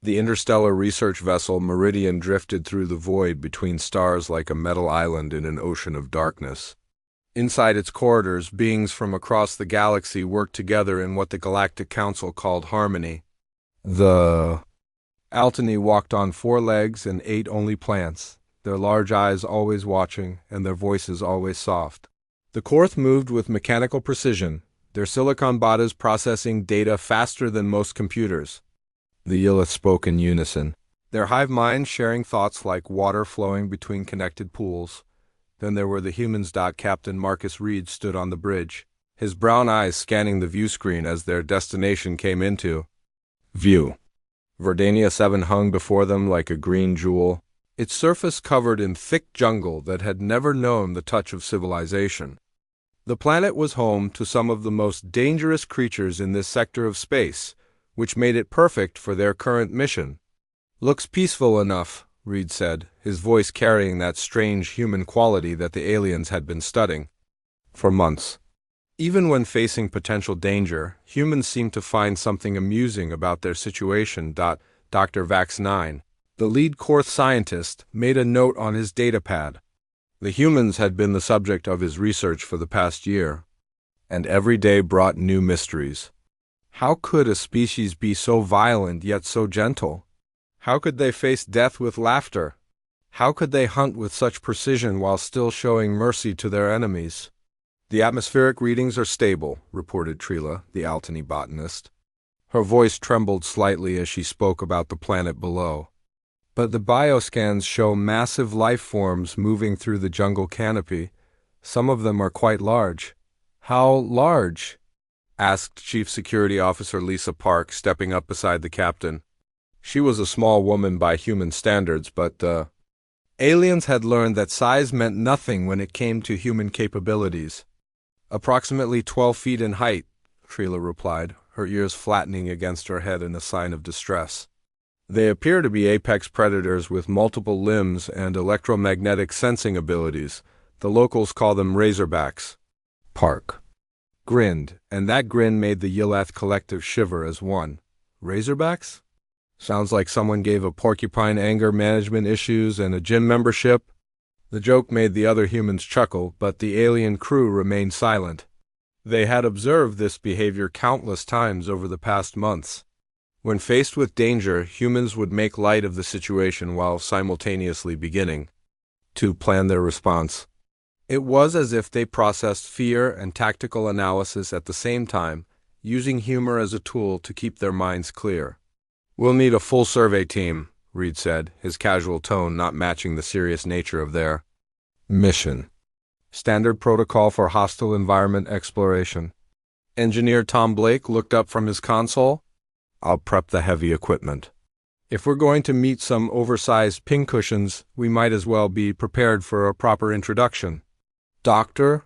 The interstellar research vessel Meridian drifted through the void between stars like a metal island in an ocean of darkness. Inside its corridors, beings from across the galaxy worked together in what the Galactic Council called harmony. The Altany walked on 4 legs and ate only plants, their large eyes always watching and their voices always soft. The Korth moved with mechanical precision, their silicon bodies processing data faster than most computers. The Yillith spoke in unison, their hive minds sharing thoughts like water flowing between connected pools. Then there were the humans. Captain Marcus Reed stood on the bridge, his brown eyes scanning the view screen as their destination came into view. Verdania 7 hung before them like a green jewel, its surface covered in thick jungle that had never known the touch of civilization. The planet was home to some of the most dangerous creatures in this sector of space, which made it perfect for their current mission. "Looks peaceful enough," Reed said, his voice carrying that strange human quality that the aliens had been studying for months. Even when facing potential danger, humans seemed to find something amusing about their situation. Dr. Vax 9, the lead Korth scientist, made a note on his datapad. The humans had been the subject of his research for the past year, and every day brought new mysteries. How could a species be so violent yet so gentle? How could they face death with laughter? How could they hunt with such precision while still showing mercy to their enemies? "The atmospheric readings are stable," reported Trila, the Altany botanist. Her voice trembled slightly as she spoke about the planet below. "But the bioscans show massive life forms moving through the jungle canopy. Some of them are quite large." "How large?" asked Chief Security Officer Lisa Park, stepping up beside the captain. She was a small woman by human standards, but the aliens had learned that size meant nothing when it came to human capabilities. "Approximately 12 feet in height," Trila replied, her ears flattening against her head in a sign of distress. "They appear to be apex predators with multiple limbs and electromagnetic sensing abilities. The locals call them razorbacks." Park grinned, and that grin made the Yillith collective shiver as one. "Razorbacks? Sounds like someone gave a porcupine anger management issues and a gym membership." The joke made the other humans chuckle, but the alien crew remained silent. They had observed this behavior countless times over the past months. When faced with danger, humans would make light of the situation while simultaneously beginning to plan their response. It was as if they processed fear and tactical analysis at the same time, using humor as a tool to keep their minds clear. "We'll need a full survey team," Reed said, his casual tone not matching the serious nature of their mission. "Standard protocol for hostile environment exploration." Engineer Tom Blake looked up from his console. "I'll prep the heavy equipment. If we're going to meet some oversized pincushions, we might as well be prepared for a proper introduction." Dr.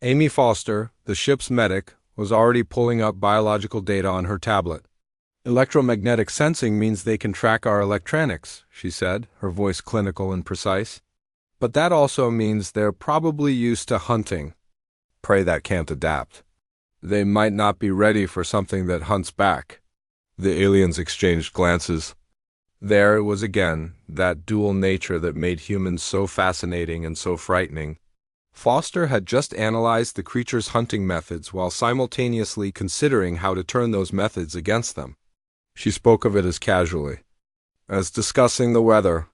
Amy Foster, the ship's medic, was already pulling up biological data on her tablet. "Electromagnetic sensing means they can track our electronics," she said, her voice clinical and precise. "But that also means they're probably used to hunting. Prey that can't adapt. They might not be ready for something that hunts back." The aliens exchanged glances. There it was again, that dual nature that made humans so fascinating and so frightening. Foster had just analyzed the creature's hunting methods while simultaneously considering how to turn those methods against them. She spoke of it as casually, as discussing the weather.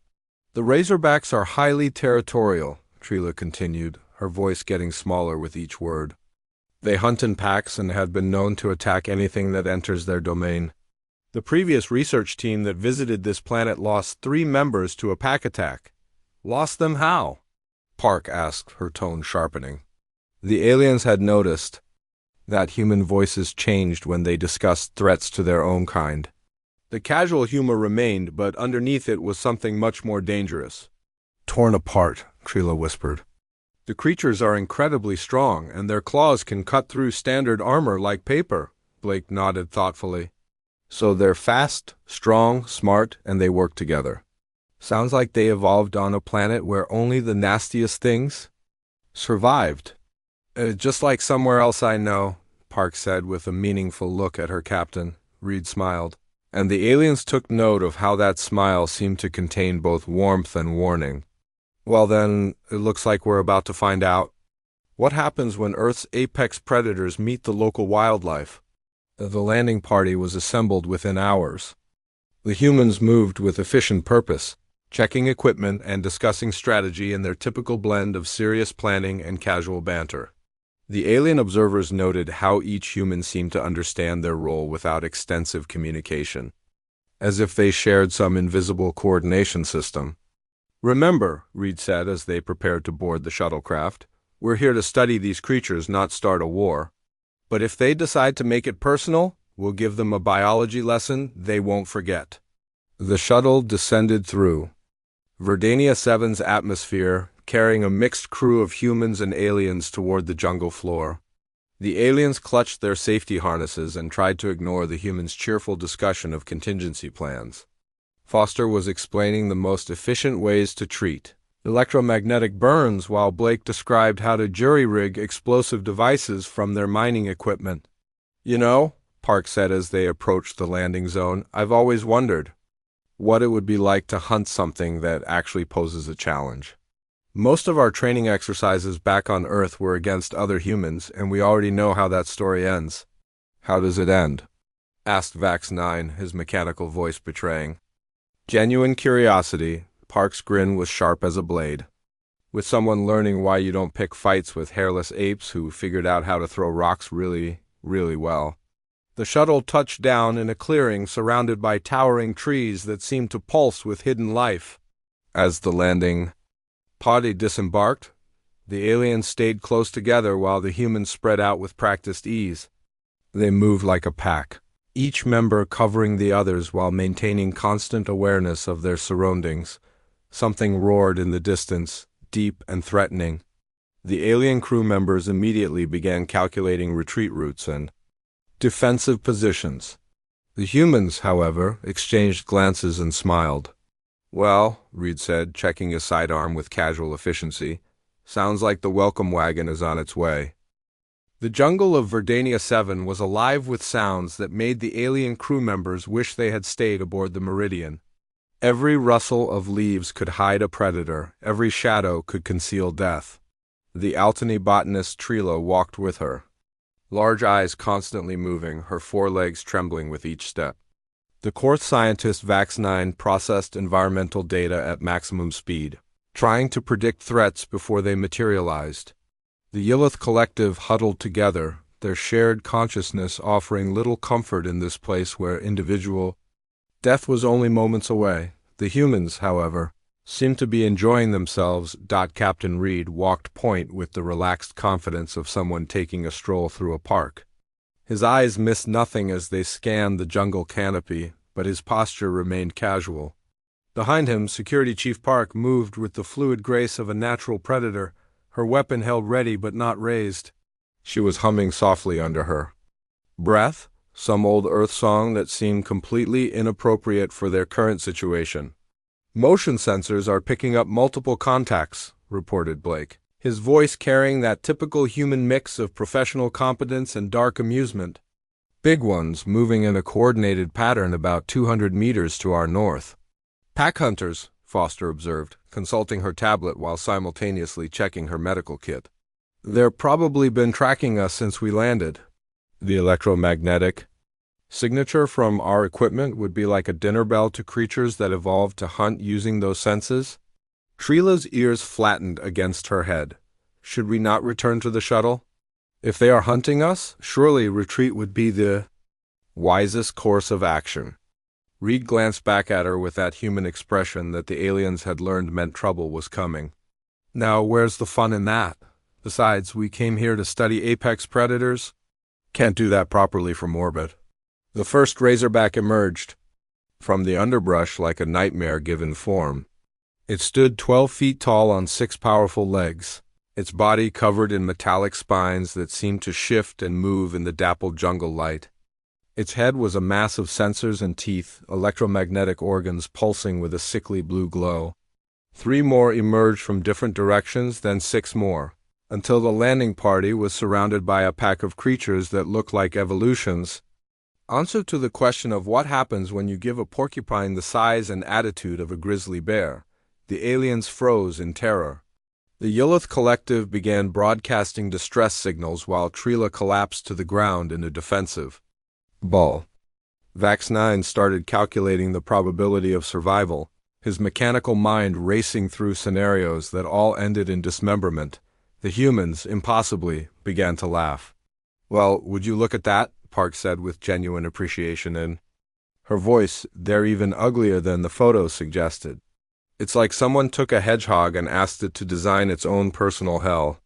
"The razorbacks are highly territorial," Trila continued, her voice getting smaller with each word. "They hunt in packs and have been known to attack anything that enters their domain. The previous research team that visited this planet lost 3 members to a pack attack." "Lost them how?" Park asked, her tone sharpening. The aliens had noticed that human voices changed when they discussed threats to their own kind. The casual humor remained, but underneath it was something much more dangerous. "Torn apart," Trila whispered. "The creatures are incredibly strong, and their claws can cut through standard armor like paper," Blake nodded thoughtfully. "So they're fast, strong, smart, and they work together. Sounds like they evolved on a planet where only the nastiest things survived." Just like somewhere else I know," Park said with a meaningful look at her captain. Reed smiled. And the aliens took note of how that smile seemed to contain both warmth and warning. Well then, it looks like we're about to find out. What happens when Earth's apex predators meet the local wildlife? The landing party was assembled within hours. The humans moved with efficient purpose, checking equipment and discussing strategy in their typical blend of serious planning and casual banter. The alien observers noted how each human seemed to understand their role without extensive communication, as if they shared some invisible coordination system. "Remember," Reed said as they prepared to board the shuttlecraft, "we're here to study these creatures, not start a war. But if they decide to make it personal, we'll give them a biology lesson they won't forget." The shuttle descended through Verdania 7's atmosphere, carrying a mixed crew of humans and aliens toward the jungle floor. The aliens clutched their safety harnesses and tried to ignore the humans' cheerful discussion of contingency plans. Foster was explaining the most efficient ways to treat electromagnetic burns while Blake described how to jury-rig explosive devices from their mining equipment. "You know," Park said as they approached the landing zone, "I've always wondered what it would be like to hunt something that actually poses a challenge. Most of our training exercises back on Earth were against other humans, and we already know how that story ends." "How does it end?" asked Vax 9, his mechanical voice betraying genuine curiosity. Park's grin was sharp as a blade. "With someone learning why you don't pick fights with hairless apes who figured out how to throw rocks really, really well." The shuttle touched down in a clearing surrounded by towering trees that seemed to pulse with hidden life. As the landing party disembarked, the aliens stayed close together while the humans spread out with practiced ease. They moved like a pack, each member covering the others while maintaining constant awareness of their surroundings. Something roared in the distance, deep and threatening. The alien crew members immediately began calculating retreat routes and defensive positions. The humans, however, exchanged glances and smiled. "Well," Reed said, checking his sidearm with casual efficiency, "sounds like the welcome wagon is on its way." The jungle of Verdania 7 was alive with sounds that made the alien crew members wish they had stayed aboard the Meridian. Every rustle of leaves could hide a predator, every shadow could conceal death. The Altany botanist Trila walked with her, large eyes constantly moving, her forelegs trembling with each step. The Korth scientist Vax 9 processed environmental data at maximum speed, trying to predict threats before they materialized. The Yillith collective huddled together, their shared consciousness offering little comfort in this place where individual death was only moments away. The humans, however, seemed to be enjoying themselves. Captain Reed walked point with the relaxed confidence of someone taking a stroll through a park. His eyes missed nothing as they scanned the jungle canopy, but his posture remained casual. Behind him, Security Chief Park moved with the fluid grace of a natural predator, her weapon held ready but not raised. She was humming softly under her breath, some old Earth song that seemed completely inappropriate for their current situation. "Motion sensors are picking up multiple contacts," reported Blake, his voice carrying that typical human mix of professional competence and dark amusement. "Big ones moving in a coordinated pattern about 200 meters to our north." "Pack hunters," Foster observed, consulting her tablet while simultaneously checking her medical kit. "They're probably been tracking us since we landed." The electromagnetic signature from our equipment would be like a dinner bell to creatures that evolved to hunt using those senses. Trila's ears flattened against her head. "Should we not return to the shuttle? If they are hunting us, surely retreat would be the wisest course of action." Reed glanced back at her with that human expression that the aliens had learned meant trouble was coming. "Now, where's the fun in that? Besides, we came here to study apex predators. Can't do that properly from orbit." The first razorback emerged from the underbrush like a nightmare given form. It stood 12 feet tall on 6 powerful legs, its body covered in metallic spines that seemed to shift and move in the dappled jungle light. Its head was a mass of sensors and teeth, electromagnetic organs pulsing with a sickly blue glow. 3 more emerged from different directions, then 6 more, until the landing party was surrounded by a pack of creatures that looked like evolutions Answer to the question of what happens when you give a porcupine the size and attitude of a grizzly bear. The aliens froze in terror. The Yillith Collective began broadcasting distress signals while Trila collapsed to the ground in a defensive ball. Vax 9 started calculating the probability of survival, his mechanical mind racing through scenarios that all ended in dismemberment. The humans, impossibly, began to laugh. "Well, would you look at that?" Park said with genuine appreciation in her voice. "They're even uglier than the photos suggested. It's like someone took a hedgehog and asked it to design its own personal hell."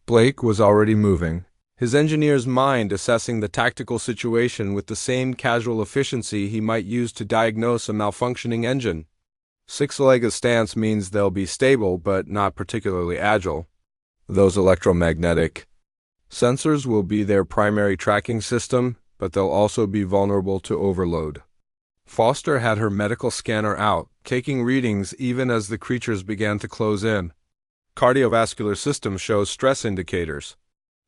Blake was already moving, his engineer's mind assessing the tactical situation with the same casual efficiency he might use to diagnose a malfunctioning engine. Six-legged stance means they'll be stable but not particularly agile. Those electromagnetic sensors will be their primary tracking system, but they'll also be vulnerable to overload. Foster had her medical scanner out, taking readings even as the creatures began to close in. Cardiovascular system shows stress indicators.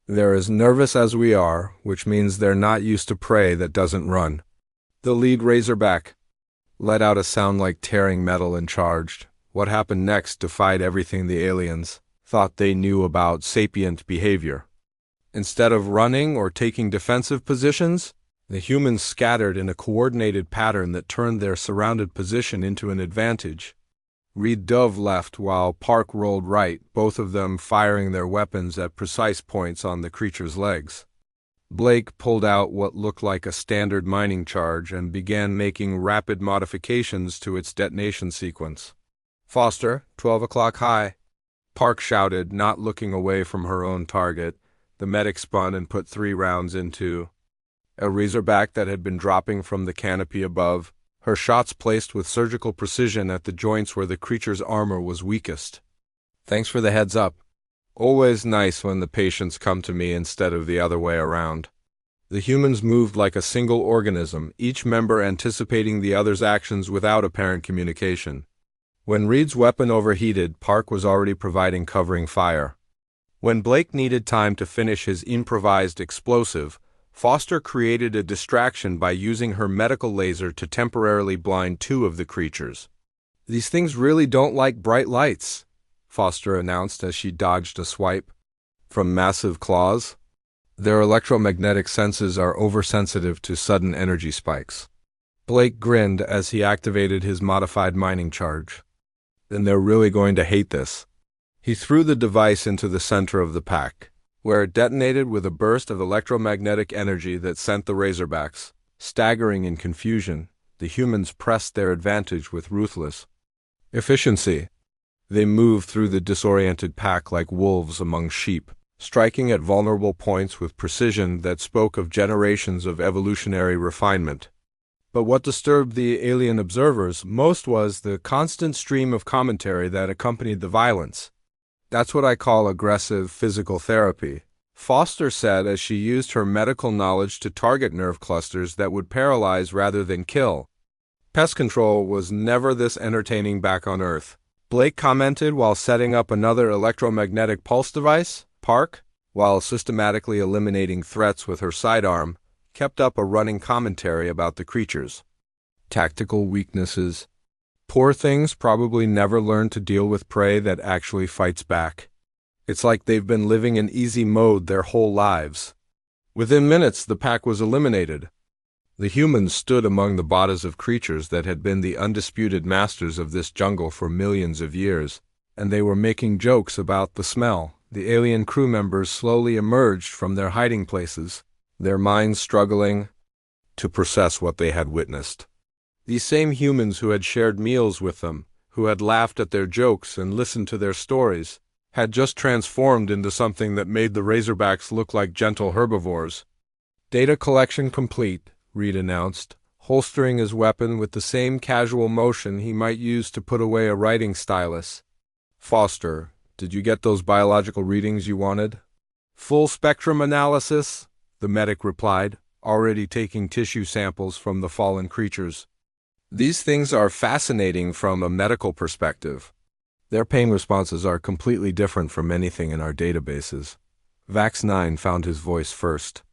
They're as nervous as we are, which means they're not used to prey that doesn't run. The lead Razorback let out a sound like tearing metal and charged. What happened next defied everything the aliens thought they knew about sapient behavior. Instead of running or taking defensive positions, the humans scattered in a coordinated pattern that turned their surrounded position into an advantage. Reed dove left while Park rolled right, both of them firing their weapons at precise points on the creature's legs. Blake pulled out what looked like a standard mining charge and began making rapid modifications to its detonation sequence. "Foster, 12 o'clock high," Park shouted, not looking away from her own target. The medic spun and put 3 rounds into a Razorback that had been dropping from the canopy above, her shots placed with surgical precision at the joints where the creature's armor was weakest. "Thanks for the heads up. Always nice when the patients come to me instead of the other way around." The humans moved like a single organism, each member anticipating the other's actions without apparent communication. When Reed's weapon overheated, Park was already providing covering fire. When Blake needed time to finish his improvised explosive, Foster created a distraction by using her medical laser to temporarily blind 2 of the creatures. "These things really don't like bright lights," Foster announced as she dodged a swipe from massive claws. "Their electromagnetic senses are oversensitive to sudden energy spikes." Blake grinned as he activated his modified mining charge. "Then they're really going to hate this." He threw the device into the center of the pack, where it detonated with a burst of electromagnetic energy that sent the Razorbacks staggering in confusion. The humans pressed their advantage with ruthless efficiency. They moved through the disoriented pack like wolves among sheep, striking at vulnerable points with precision that spoke of generations of evolutionary refinement. But what disturbed the alien observers most was the constant stream of commentary that accompanied the violence. "That's what I call aggressive physical therapy," Foster said as she used her medical knowledge to target nerve clusters that would paralyze rather than kill. "Pest control was never this entertaining back on Earth," Blake commented while setting up another electromagnetic pulse device. Park, while systematically eliminating threats with her sidearm, kept up a running commentary about the creatures' tactical weaknesses. "Poor things probably never learn to deal with prey that actually fights back. It's like they've been living in easy mode their whole lives." Within minutes, the pack was eliminated. The humans stood among the bodies of creatures that had been the undisputed masters of this jungle for millions of years, and they were making jokes about the smell. The alien crew members slowly emerged from their hiding places, their minds struggling to process what they had witnessed. These same humans who had shared meals with them, who had laughed at their jokes and listened to their stories, had just transformed into something that made the Razorbacks look like gentle herbivores. "Data collection complete," Reed announced, holstering his weapon with the same casual motion he might use to put away a writing stylus. "Foster, did you get those biological readings you wanted?" "Full spectrum analysis," the medic replied, already taking tissue samples from the fallen creatures. "These things are fascinating from a medical perspective. Their pain responses are completely different from anything in our databases." Vax 9 found his voice first.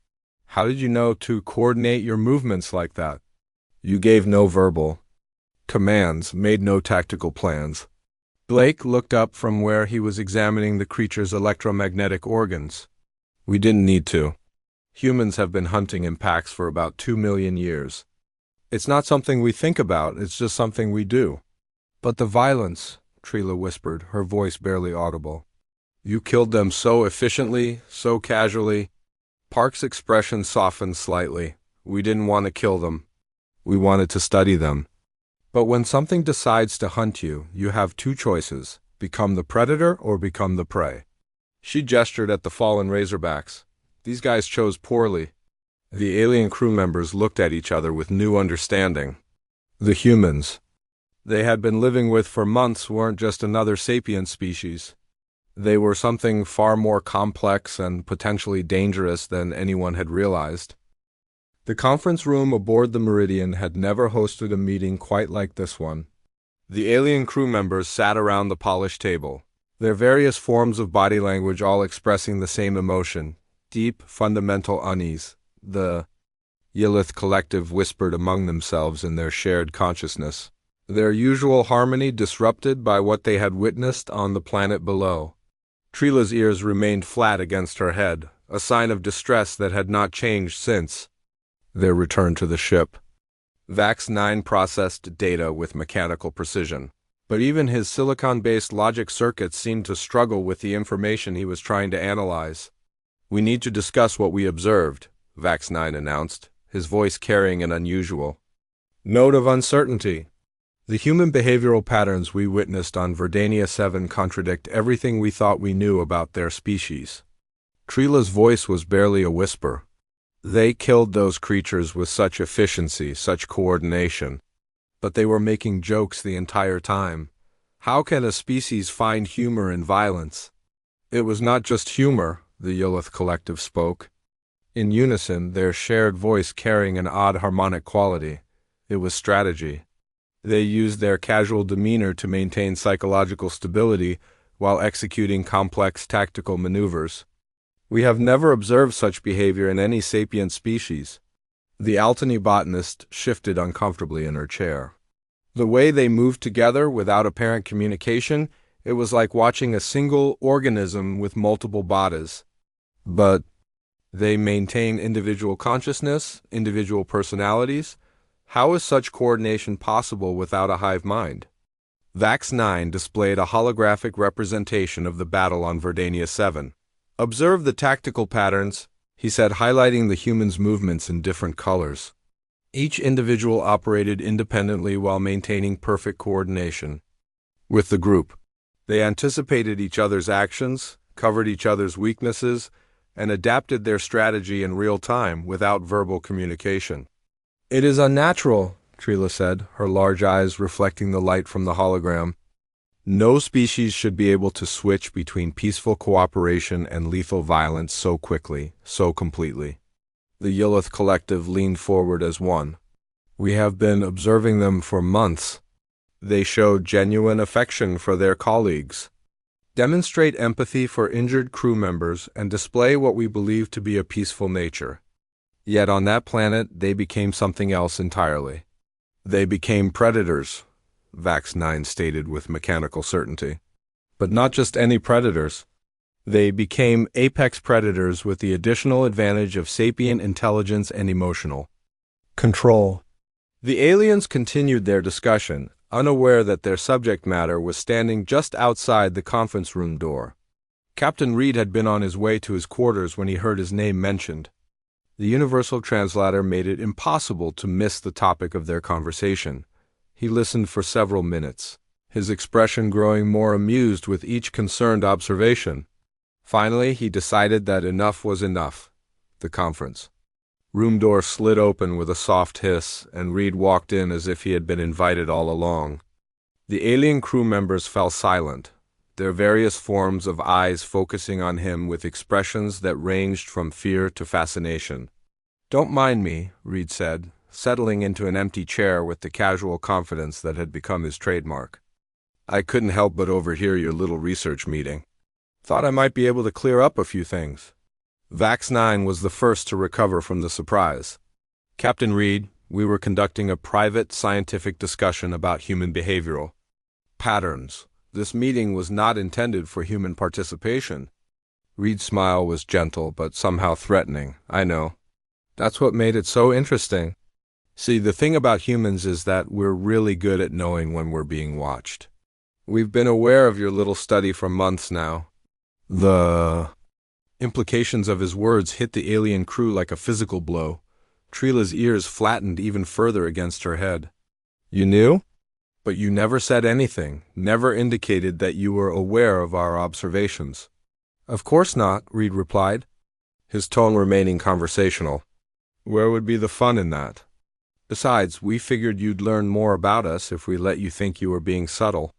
How did you know to coordinate your movements like that? You gave no verbal commands, made no tactical plans. Blake looked up from where he was examining the creature's electromagnetic organs. We didn't need to. Humans have been hunting in packs for about 2 million years. It's not something we think about, it's just something we do. But the violence, Trila whispered, her voice barely audible. You killed them so efficiently, so casually. Park's expression softened slightly. We didn't want to kill them. We wanted to study them. But when something decides to hunt you, you have two choices: become the predator or become the prey. She gestured at the fallen Razorbacks. These guys chose poorly. The alien crew members looked at each other with new understanding. The humans they had been living with for months weren't just another sapient species. They were something far more complex and potentially dangerous than anyone had realized. The conference room aboard the Meridian had never hosted a meeting quite like this one. The alien crew members sat around the polished table, their various forms of body language all expressing the same emotion, deep, fundamental unease. The Yilith collective whispered among themselves in their shared consciousness, their usual harmony disrupted by what they had witnessed on the planet below. Trila's ears remained flat against her head, a sign of distress that had not changed since their return to the ship. Vax 9 processed data with mechanical precision, but even his silicon-based logic circuits seemed to struggle with the information he was trying to analyze. We need to discuss what we observed, Vax 9 announced, his voice carrying an unusual note of uncertainty. The human behavioral patterns we witnessed on Verdania 7 contradict everything we thought we knew about their species. Trila's voice was barely a whisper. They killed those creatures with such efficiency, such coordination. But they were making jokes the entire time. How can a species find humor in violence? It was not just humor, the Yilith collective spoke. In unison, their shared voice carrying an odd harmonic quality. It was strategy. They used their casual demeanor to maintain psychological stability while executing complex tactical maneuvers. We have never observed such behavior in any sapient species. The Altany botanist shifted uncomfortably in her chair. The way they moved together without apparent communication, it was like watching a single organism with multiple bodies. But they maintain individual consciousness, individual personalities. How is such coordination possible without a hive mind? Vax 9 displayed a holographic representation of the battle on Verdania 7. Observe the tactical patterns, he said, highlighting the humans' movements in different colors. Each individual operated independently while maintaining perfect coordination with the group. They anticipated each other's actions, covered each other's weaknesses, and adapted their strategy in real time without verbal communication. It is unnatural, Trila said, her large eyes reflecting the light from the hologram. No species should be able to switch between peaceful cooperation and lethal violence so quickly, so completely. The Yilith collective leaned forward as one. We have been observing them for months. They showed genuine affection for their colleagues, demonstrate empathy for injured crew members, and display what we believe to be a peaceful nature. Yet on that planet, they became something else entirely. They became predators, Vax 9 stated with mechanical certainty. But not just any predators. They became apex predators with the additional advantage of sapient intelligence and emotional control. The aliens continued their discussion, unaware that their subject matter was standing just outside the conference room door. Captain Reed had been on his way to his quarters when he heard his name mentioned. The universal translator made it impossible to miss the topic of their conversation. He listened for several minutes, his expression growing more amused with each concerned observation. Finally, he decided that enough was enough. The conference room door slid open with a soft hiss, and Reed walked in as if he had been invited all along. The alien crew members fell silent, their various forms of eyes focusing on him with expressions that ranged from fear to fascination. "Don't mind me," Reed said, settling into an empty chair with the casual confidence that had become his trademark. "I couldn't help but overhear your little research meeting. Thought I might be able to clear up a few things." Vax 9 was the first to recover from the surprise. Captain Reed, we were conducting a private scientific discussion about human behavioral patterns. This meeting was not intended for human participation. Reed's smile was gentle but somehow threatening. I know. That's what made it so interesting. See, the thing about humans is that we're really good at knowing when we're being watched. We've been aware of your little study for months now. The implications of his words hit the alien crew like a physical blow. Trila's ears flattened even further against her head. You knew? But you never said anything, never indicated that you were aware of our observations. Of course not, Reed replied, his tone remaining conversational. Where would be the fun in that? Besides, we figured you'd learn more about us if we let you think you were being subtle.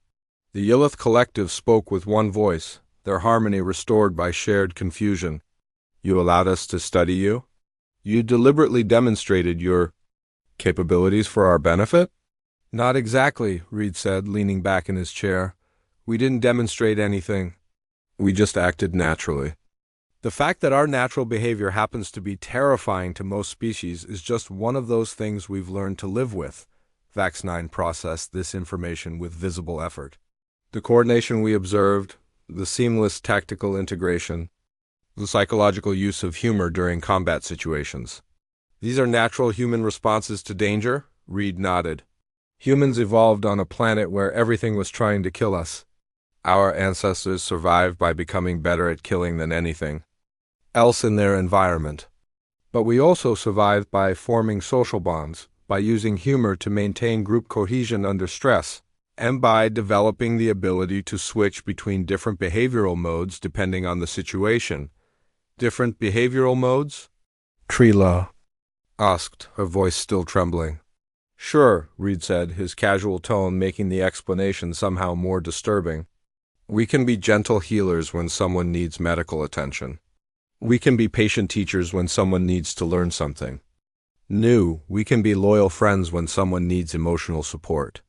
The Yillith collective spoke with one voice, their harmony restored by shared confusion. You allowed us to study you? You deliberately demonstrated your capabilities for our benefit? Not exactly, Reed said, leaning back in his chair. We didn't demonstrate anything. We just acted naturally. The fact that our natural behavior happens to be terrifying to most species is just one of those things we've learned to live with. Vax 9 processed this information with visible effort. The coordination we observed, the seamless tactical integration, the psychological use of humor during combat situations. These are natural human responses to danger? Reed nodded. Humans evolved on a planet where everything was trying to kill us. Our ancestors survived by becoming better at killing than anything else in their environment. But we also survived by forming social bonds, by using humor to maintain group cohesion under stress, and by developing the ability to switch between different behavioral modes depending on the situation. Different behavioral modes? Trila asked, her voice still trembling. Sure, Reed said, his casual tone making the explanation somehow more disturbing. We can be gentle healers when someone needs medical attention. We can be patient teachers when someone needs to learn something new. We can be loyal friends when someone needs emotional support.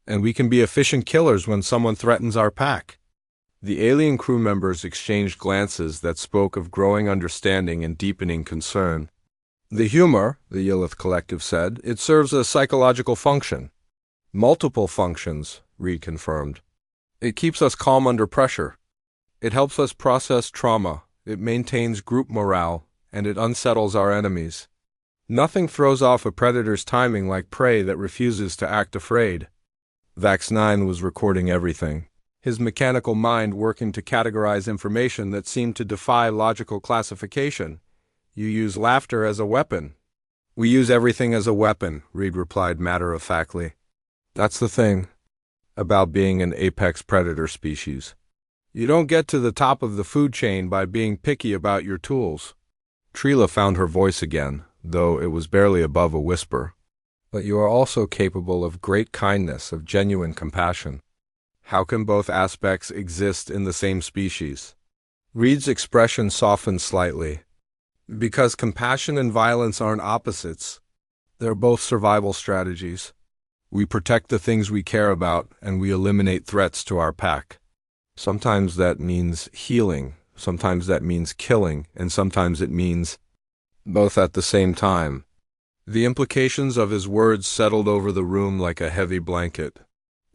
And we can be efficient killers when someone threatens our pack. The alien crew members exchanged glances that spoke of growing understanding and deepening concern. The humor, the Yillith collective said, it serves a psychological function. Multiple functions, Reed confirmed. It keeps us calm under pressure. It helps us process trauma. It maintains group morale, and it unsettles our enemies. Nothing throws off a predator's timing like prey that refuses to act afraid. Vax 9 was recording everything, his mechanical mind working to categorize information that seemed to defy logical classification. You use laughter as a weapon. We use everything as a weapon, Reed replied matter-of-factly. That's the thing about being an apex predator species. You don't get to the top of the food chain by being picky about your tools. Trila found her voice again, though it was barely above a whisper. But you are also capable of great kindness, of genuine compassion. How can both aspects exist in the same species? Reed's expression softened slightly. Because compassion and violence aren't opposites. They're both survival strategies. We protect the things we care about, and we eliminate threats to our pack. Sometimes that means healing, sometimes that means killing, and sometimes it means both at the same time. The implications of his words settled over the room like a heavy blanket.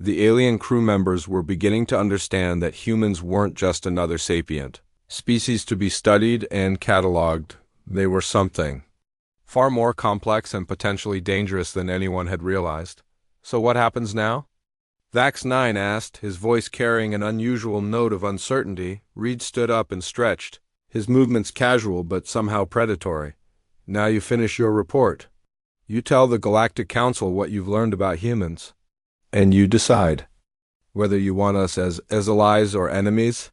The alien crew members were beginning to understand that humans weren't just another sapient species to be studied and catalogued. They were something far more complex and potentially dangerous than anyone had realized. So what happens now? Vax 9 asked, his voice carrying an unusual note of uncertainty. Reed stood up and stretched, his movements casual but somehow predatory. Now you finish your report. You tell the Galactic Council what you've learned about humans. And you decide whether you want us as allies or enemies.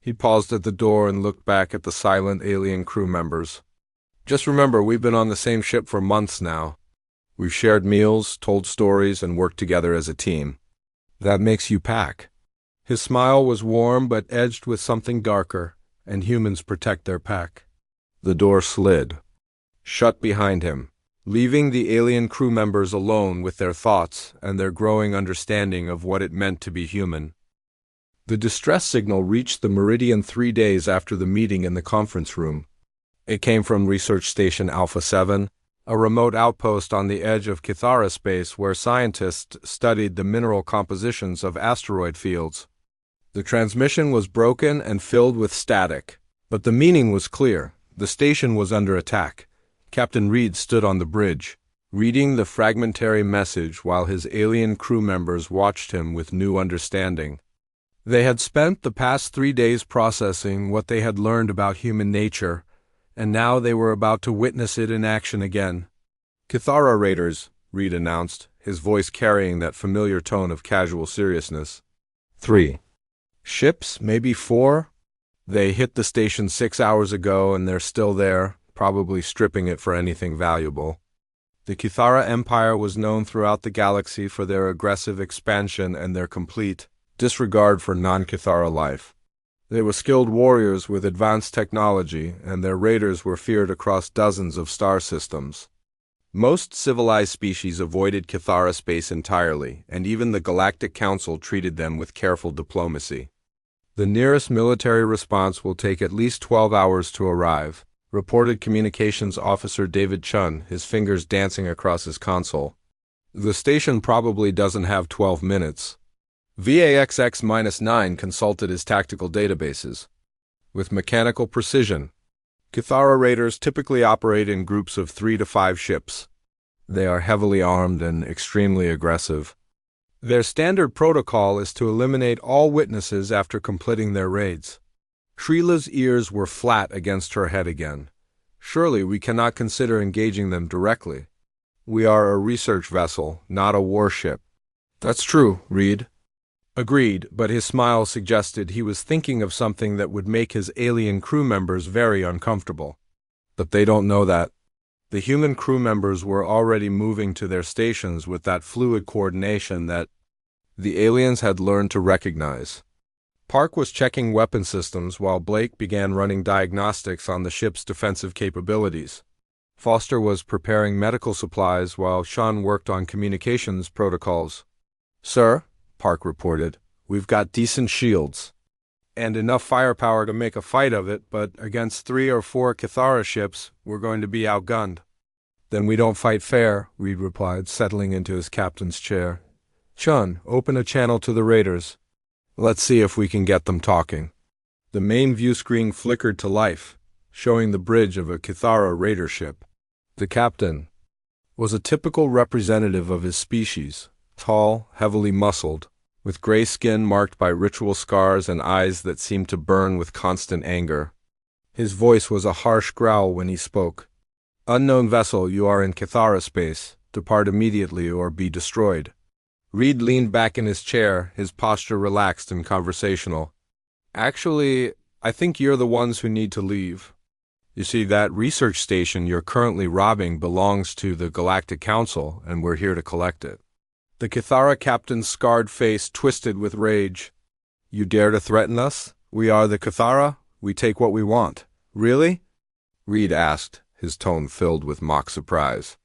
He paused at the door and looked back at the silent alien crew members. Just remember, we've been on the same ship for months now. We've shared meals, told stories, and worked together as a team. That makes you pack. His smile was warm but edged with something darker, and humans protect their pack. The door slid shut behind him, leaving the alien crew members alone with their thoughts and their growing understanding of what it meant to be human. The distress signal reached the Meridian 3 days after the meeting in the conference room. It came from Research Station Alpha 7, a remote outpost on the edge of Kithara space where scientists studied the mineral compositions of asteroid fields. The transmission was broken and filled with static, but the meaning was clear. The station was under attack. Captain Reed stood on the bridge, reading the fragmentary message while his alien crew members watched him with new understanding. They had spent the past 3 days processing what they had learned about human nature, and now they were about to witness it in action again. "Kithara Raiders," Reed announced, his voice carrying that familiar tone of casual seriousness. 3 ships, maybe 4? They hit the station 6 hours ago and they're still there, probably stripping it for anything valuable. The Kithara Empire was known throughout the galaxy for their aggressive expansion and their complete disregard for non-Kithara life. They were skilled warriors with advanced technology, and their raiders were feared across dozens of star systems. Most civilized species avoided Kithara space entirely, and even the Galactic Council treated them with careful diplomacy. "The nearest military response will take at least 12 hours to arrive," reported Communications Officer David Chun, his fingers dancing across his console. "The station probably doesn't have 12 minutes. VAXX-9 consulted his tactical databases. With mechanical precision, Kithara raiders typically operate in groups of 3 to 5 ships. They are heavily armed and extremely aggressive. Their standard protocol is to eliminate all witnesses after completing their raids." Shrila's ears were flat against her head again. "Surely we cannot consider engaging them directly. We are a research vessel, not a warship." "That's true, Reed." Agreed, but his smile suggested he was thinking of something that would make his alien crew members very uncomfortable. But they don't know that. The human crew members were already moving to their stations with that fluid coordination that the aliens had learned to recognize. Park was checking weapon systems while Blake began running diagnostics on the ship's defensive capabilities. Foster was preparing medical supplies while Sean worked on communications protocols. "Sir," Park reported, "we've got decent shields and enough firepower to make a fight of it, but against 3 or 4 Kithara ships, we're going to be outgunned." "Then we don't fight fair," Reed replied, settling into his captain's chair. "Chun, open a channel to the raiders. Let's see if we can get them talking." The main view screen flickered to life, showing the bridge of a Kithara raider ship. The captain was a typical representative of his species, tall, heavily muscled, with gray skin marked by ritual scars and eyes that seemed to burn with constant anger. His voice was a harsh growl when he spoke. "Unknown vessel, you are in Kithara space. Depart immediately or be destroyed." Reed leaned back in his chair, his posture relaxed and conversational. "Actually, I think you're the ones who need to leave. You see, that research station you're currently robbing belongs to the Galactic Council, and we're here to collect it." The Kithara captain's scarred face twisted with rage. "You dare to threaten us? We are the Kithara. We take what we want." "Really?" Reed asked, his tone filled with mock surprise.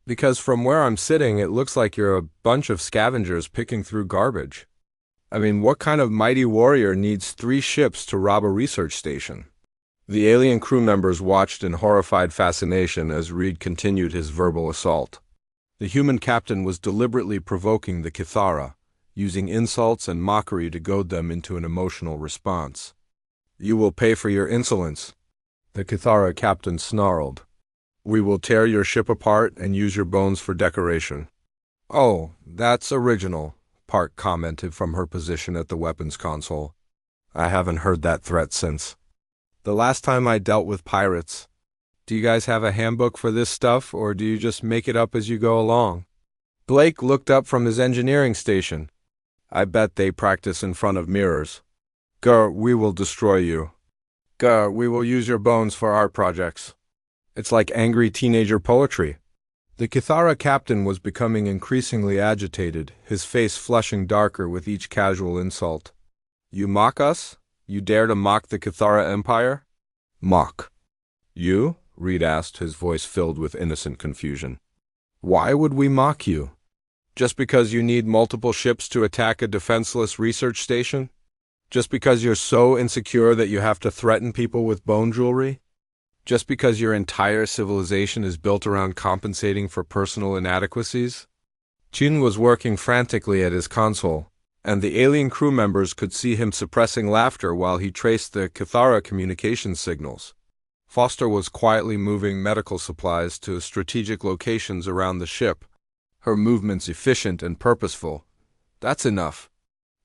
"Because from where I'm sitting, it looks like you're a bunch of scavengers picking through garbage. I mean, what kind of mighty warrior needs 3 ships to rob a research station?" The alien crew members watched in horrified fascination as Reed continued his verbal assault. The human captain was deliberately provoking the Kithara, using insults and mockery to goad them into an emotional response. "You will pay for your insolence," the Kithara captain snarled. "We will tear your ship apart and use your bones for decoration." "Oh, that's original," Park commented from her position at the weapons console. "I haven't heard that threat since the last time I dealt with pirates. Do you guys have a handbook for this stuff, or do you just make it up as you go along?" Blake looked up from his engineering station. "I bet they practice in front of mirrors." "Grr, we will destroy you." "Grr, we will use your bones for art projects." It's like angry teenager poetry. The Kithara captain was becoming increasingly agitated, his face flushing darker with each casual insult. "You mock us? You dare to mock the Kithara Empire?" "Mock? You?" Reed asked, his voice filled with innocent confusion. "Why would we mock you? Just because you need multiple ships to attack a defenseless research station? Just because you're so insecure that you have to threaten people with bone jewelry?" Just because your entire civilization is built around compensating for personal inadequacies? Chin was working frantically at his console, and the alien crew members could see him suppressing laughter while he traced the Cathara communication signals. Foster was quietly moving medical supplies to strategic locations around the ship, her movements efficient and purposeful. "That's enough,"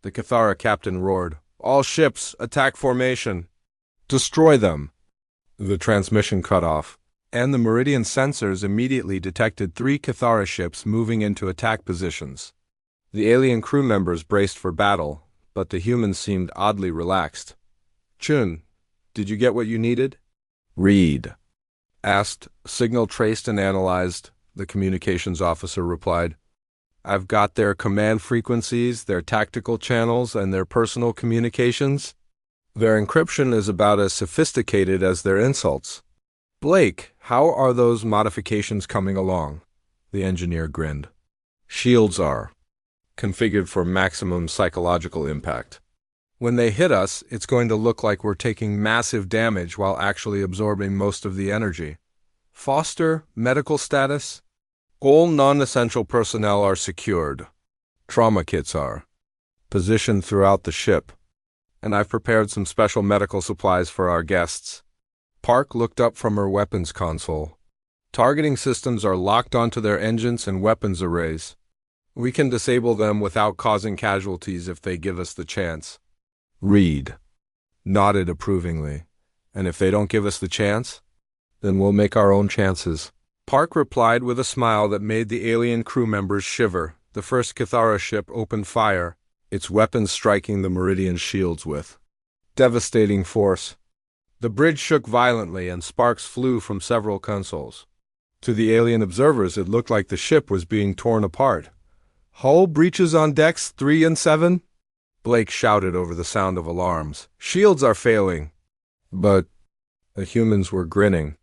the Cathara captain roared. "All ships, attack formation. Destroy them." The transmission cut off, and the Meridian sensors immediately detected 3 Cathara ships moving into attack positions. The alien crew members braced for battle, but the humans seemed oddly relaxed. "Chun, did you get what you needed?" "Read," asked. "Signal traced and analyzed," the communications officer replied. "I've got their command frequencies, their tactical channels, and their personal communications. Their encryption is about as sophisticated as their insults." "Blake, how are those modifications coming along?" the engineer grinned. "Shields are configured for maximum psychological impact. When they hit us, it's going to look like we're taking massive damage while actually absorbing most of the energy." "Foster, medical status?" "All non-essential personnel are secured. Trauma kits are positioned throughout the ship, and I've prepared some special medical supplies for our guests." Park looked up from her weapons console. "Targeting systems are locked onto their engines and weapons arrays. We can disable them without causing casualties if they give us the chance." Reed nodded approvingly. "And if they don't give us the chance, then we'll make our own chances." Park replied with a smile that made the alien crew members shiver. The first Cathara ship opened fire, its weapons striking the Meridian shields with devastating force. The bridge shook violently and sparks flew from several consoles. To the alien observers, it looked like the ship was being torn apart. "Hull breaches on decks 3 and 7? Blake shouted over the sound of alarms. "Shields are failing." But the humans were grinning.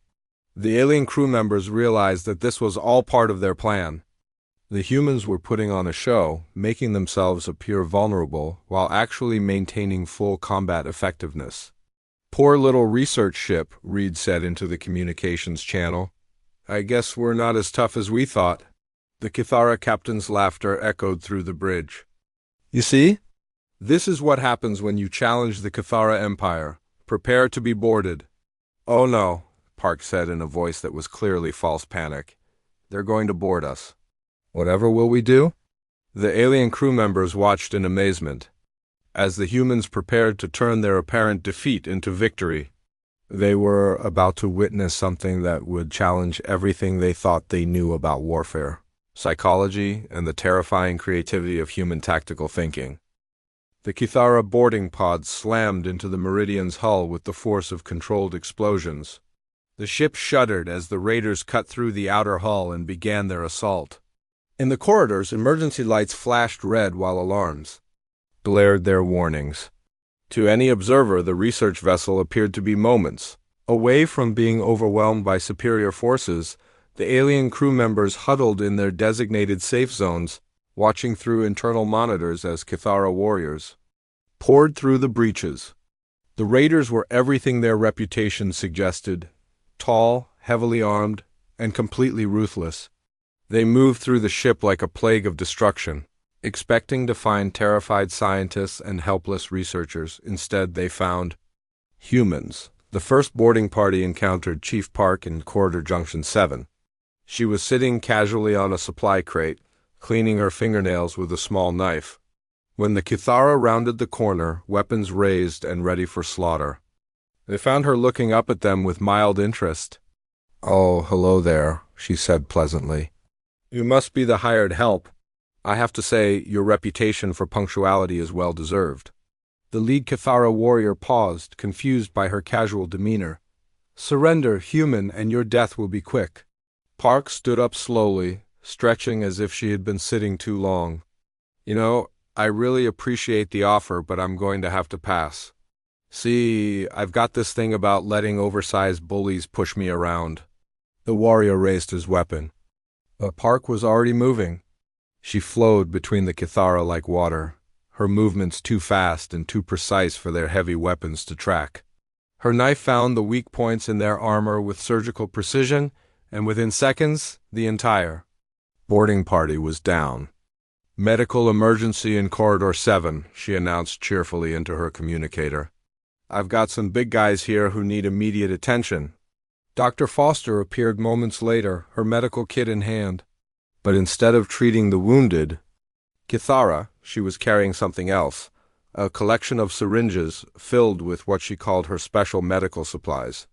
The alien crew members realized that this was all part of their plan. The humans were putting on a show, making themselves appear vulnerable while actually maintaining full combat effectiveness. "Poor little research ship," Reed said into the communications channel. "I guess we're not as tough as we thought." The Cathara captain's laughter echoed through the bridge. "You see? This is what happens when you challenge the Cathara Empire. Prepare to be boarded." "Oh no," Park said in a voice that was clearly false panic. "They're going to board us." "Whatever will we do?" The alien crew members watched in amazement as the humans prepared to turn their apparent defeat into victory. They were about to witness something that would challenge everything they thought they knew about warfare, psychology, and the terrifying creativity of human tactical thinking. The Cathara boarding pods slammed into the Meridian's hull with the force of controlled explosions. The ship shuddered as the raiders cut through the outer hull and began their assault. In the corridors, emergency lights flashed red while alarms blared their warnings. To any observer, the research vessel appeared to be moments away from being overwhelmed by superior forces. The alien crew members huddled in their designated safe zones, watching through internal monitors as Cathara warriors poured through the breaches. The raiders were everything their reputation suggested: tall, heavily armed, and completely ruthless. They moved through the ship like a plague of destruction, expecting to find terrified scientists and helpless researchers. Instead, they found humans. The first boarding party encountered Chief Park in Corridor Junction 7. She was sitting casually on a supply crate, cleaning her fingernails with a small knife. When the Cathara rounded the corner, weapons raised and ready for slaughter, they found her looking up at them with mild interest. "Oh, hello there," she said pleasantly. "You must be the hired help. I have to say, your reputation for punctuality is well deserved." The lead Cathara warrior paused, confused by her casual demeanor. "Surrender, human, and your death will be quick." Park stood up slowly, stretching as if she had been sitting too long. "You know, I really appreciate the offer, but I'm going to have to pass. See, I've got this thing about letting oversized bullies push me around." The warrior raised his weapon. But Park was already moving. She flowed between the Cathara like water, her movements too fast and too precise for their heavy weapons to track. Her knife found the weak points in their armor with surgical precision, and within seconds, the entire boarding party was down. "Medical emergency in Corridor 7, she announced cheerfully into her communicator. "I've got some big guys here who need immediate attention." Dr. Foster appeared moments later, her medical kit in hand. But instead of treating the wounded, Kithara, she was carrying something else, a collection of syringes filled with what she called her special medical supplies.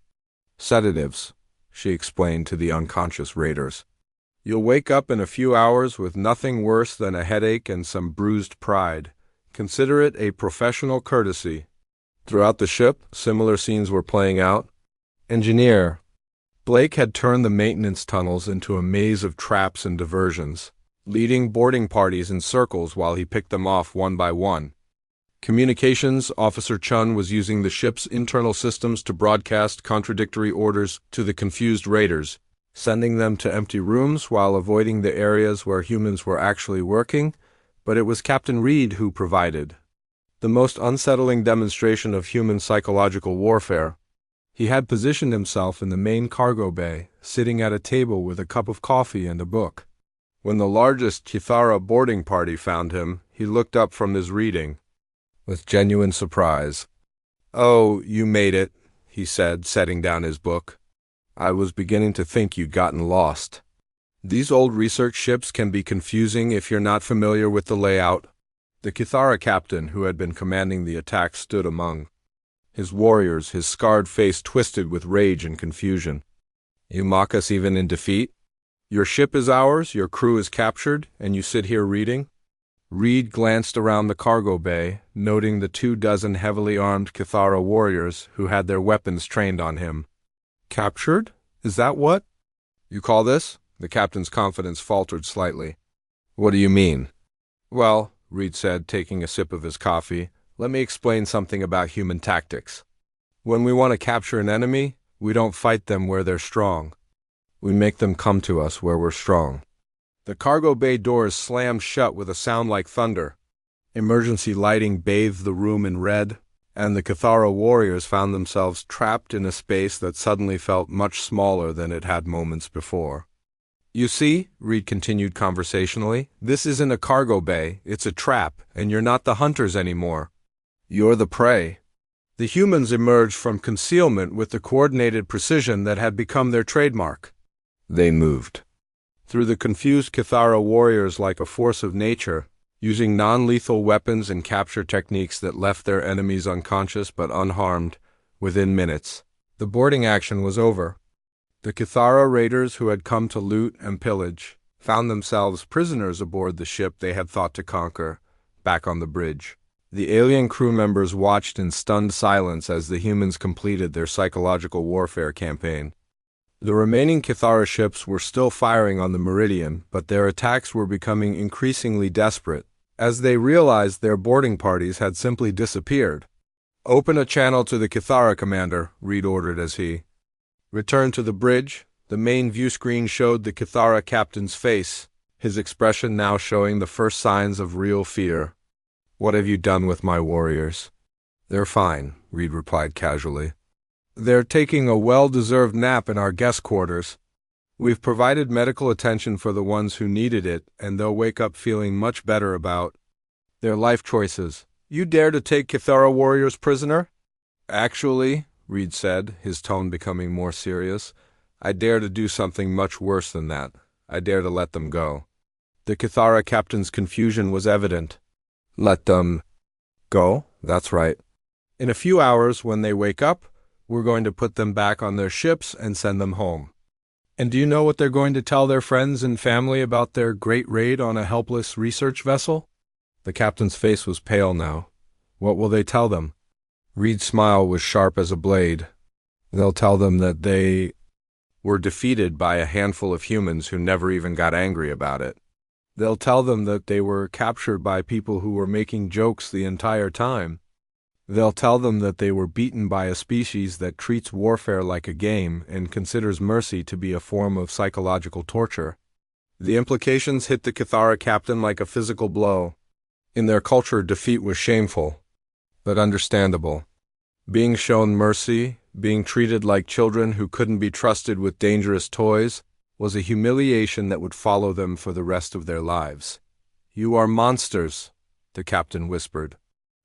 "Sedatives," she explained to the unconscious raiders. "You'll wake up in a few hours with nothing worse than a headache and some bruised pride. Consider it a professional courtesy." Throughout the ship, similar scenes were playing out. Engineer Blake had turned the maintenance tunnels into a maze of traps and diversions, leading boarding parties in circles while he picked them off one by one. Communications Officer Chun was using the ship's internal systems to broadcast contradictory orders to the confused raiders, sending them to empty rooms while avoiding the areas where humans were actually working, but it was Captain Reed who provided the most unsettling demonstration of human psychological warfare. He had positioned himself in the main cargo bay, sitting at a table with a cup of coffee and a book. When the largest Kithara boarding party found him, he looked up from his reading with genuine surprise. "Oh, you made it," he said, setting down his book. "I was beginning to think you'd gotten lost. These old research ships can be confusing if you're not familiar with the layout." The Kithara captain, who had been commanding the attack, stood among his warriors, his scarred face twisted with rage and confusion. "You mock us even in defeat? Your ship is ours, your crew is captured, and you sit here reading?" Reed glanced around the cargo bay, noting the 24 heavily armed Kithara warriors who had their weapons trained on him. "Captured? Is that what you call this?" The captain's confidence faltered slightly. "What do you mean?" "Well," Reed said, taking a sip of his coffee, "let me explain something about human tactics. When we want to capture an enemy, we don't fight them where they're strong. We make them come to us where we're strong." The cargo bay doors slammed shut with a sound like thunder. Emergency lighting bathed the room in red, and the Kithara warriors found themselves trapped in a space that suddenly felt much smaller than it had moments before. "You see," Reed continued conversationally, "this isn't a cargo bay, it's a trap, and you're not the hunters anymore. You're the prey." The humans emerged from concealment with the coordinated precision that had become their trademark. They moved through the confused Kithara warriors like a force of nature, using non-lethal weapons and capture techniques that left their enemies unconscious but unharmed within minutes. The boarding action was over. The Kithara raiders who had come to loot and pillage found themselves prisoners aboard the ship they had thought to conquer, back on the bridge. The alien crew members watched in stunned silence as the humans completed their psychological warfare campaign. The remaining Kithara ships were still firing on the Meridian, but their attacks were becoming increasingly desperate, as they realized their boarding parties had simply disappeared. "Open a channel to the Kithara commander," Reed ordered as he returned to the bridge. The main view screen showed the Kithara captain's face, his expression now showing the first signs of real fear. "What have you done with my warriors?" "They're fine," Reed replied casually. "They're taking a well-deserved nap in our guest quarters. We've provided medical attention for the ones who needed it, and they'll wake up feeling much better about their life choices." "You dare to take Kithara warriors prisoner?" "Actually," Reed said, his tone becoming more serious, "I dare to do something much worse than that. I dare to let them go." The Kithara captain's confusion was evident. "Let them go? That's right. In a few hours, when they wake up, we're going to put them back on their ships and send them home." "And do you know what they're going to tell their friends and family about their great raid on a helpless research vessel?" The captain's face was pale now. "What will they tell them?" Reed's smile was sharp as a blade. "They'll tell them that they were defeated by a handful of humans who never even got angry about it. They'll tell them that they were captured by people who were making jokes the entire time. They'll tell them that they were beaten by a species that treats warfare like a game and considers mercy to be a form of psychological torture." The implications hit the Kithara captain like a physical blow. In their culture, defeat was shameful, but understandable. Being shown mercy, being treated like children who couldn't be trusted with dangerous toys, was a humiliation that would follow them for the rest of their lives. "You are monsters," the captain whispered.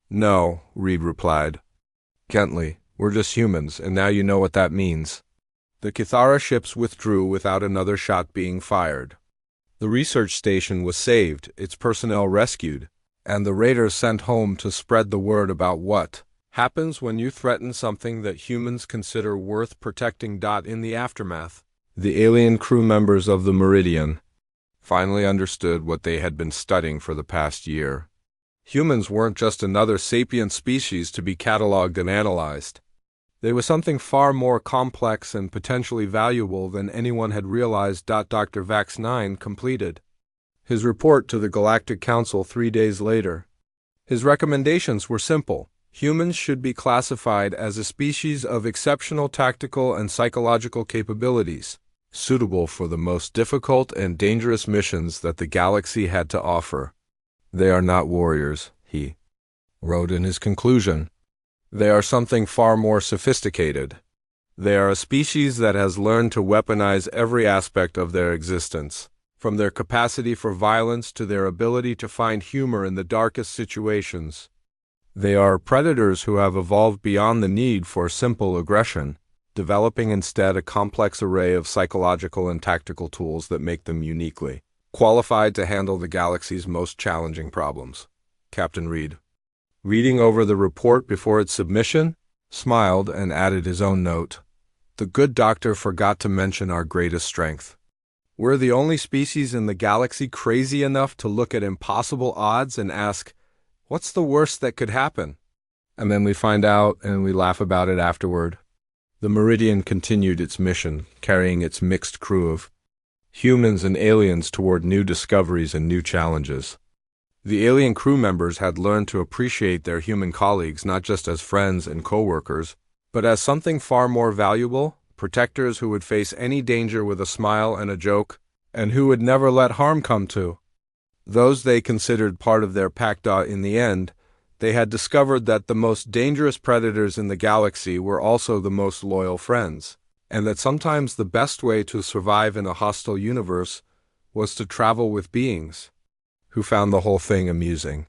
"No," Reed replied. Gently, "we're just humans, and now you know what that means." The Kithara ships withdrew without another shot being fired. The research station was saved, its personnel rescued, and the raiders sent home to spread the word about what happens when you threaten something that humans consider worth protecting. In the aftermath, the alien crew members of the Meridian finally understood what they had been studying for the past year. Humans weren't just another sapient species to be cataloged and analyzed. They were something far more complex and potentially valuable than anyone had realized. Dr. Vax-9 completed his report to the Galactic Council 3 days later. His recommendations were simple. Humans should be classified as a species of exceptional tactical and psychological capabilities, suitable for the most difficult and dangerous missions that the galaxy had to offer. "They are not warriors," he wrote in his conclusion. "They are something far more sophisticated. They are a species that has learned to weaponize every aspect of their existence, from their capacity for violence to their ability to find humor in the darkest situations. They are predators who have evolved beyond the need for simple aggression, developing instead a complex array of psychological and tactical tools that make them uniquely qualified to handle the galaxy's most challenging problems." Captain Reed, reading over the report before its submission, smiled and added his own note. "The good doctor forgot to mention our greatest strength. We're the only species in the galaxy crazy enough to look at impossible odds and ask, what's the worst that could happen? And then we find out and we laugh about it afterward." The Meridian continued its mission, carrying its mixed crew of humans and aliens toward new discoveries and new challenges. The alien crew members had learned to appreciate their human colleagues not just as friends and co-workers, but as something far more valuable, protectors who would face any danger with a smile and a joke, and who would never let harm come to those they considered part of their pack. In the end, they had discovered that the most dangerous predators in the galaxy were also the most loyal friends, and that sometimes the best way to survive in a hostile universe was to travel with beings who found the whole thing amusing.